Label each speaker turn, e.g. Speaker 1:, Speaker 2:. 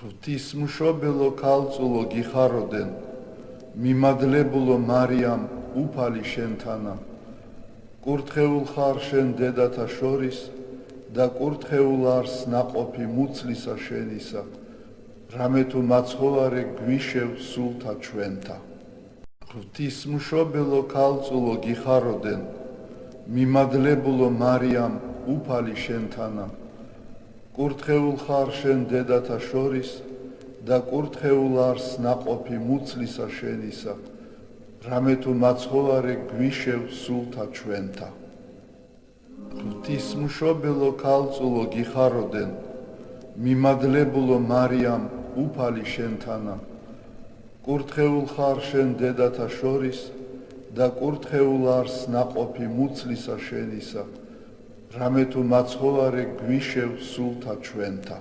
Speaker 1: ღვთისმშობელო ქალწულო გიხაროდენ, მიმადლებულო მარიამ უფალი შენთანა, კურთხეულ ხარ შენ დედათა შორის და კურთხეულ არს ნაყოფი მუცლისა შენისა, რამე თუ მაცხოვარე გვიშევ სულთა ჩვენთა. ღვთისმშობელო ქალწულო გიხაროდენ, მიმადლებულო მარიამ უფალი შენთანა, კურთხეულ ხარ შენ დედათა შორის და კურთხეულ არს ნაყოფი მუცლისა შენისა, რამე თუ მაცხოვარე გვიშევ სულთა ჩვენთა. ღვთისმშობელო ქალწულო გიხაროდენ, მიმადლებულო მარიამ უფალი შენთანა, კურთხეულ ხარ შენ დედათა შორის და კურთხეულ არს ნაყოფი მუცლისა შენისა, რამე თუ მაცხოვარე გვიშევ სულთა ჩვენთა.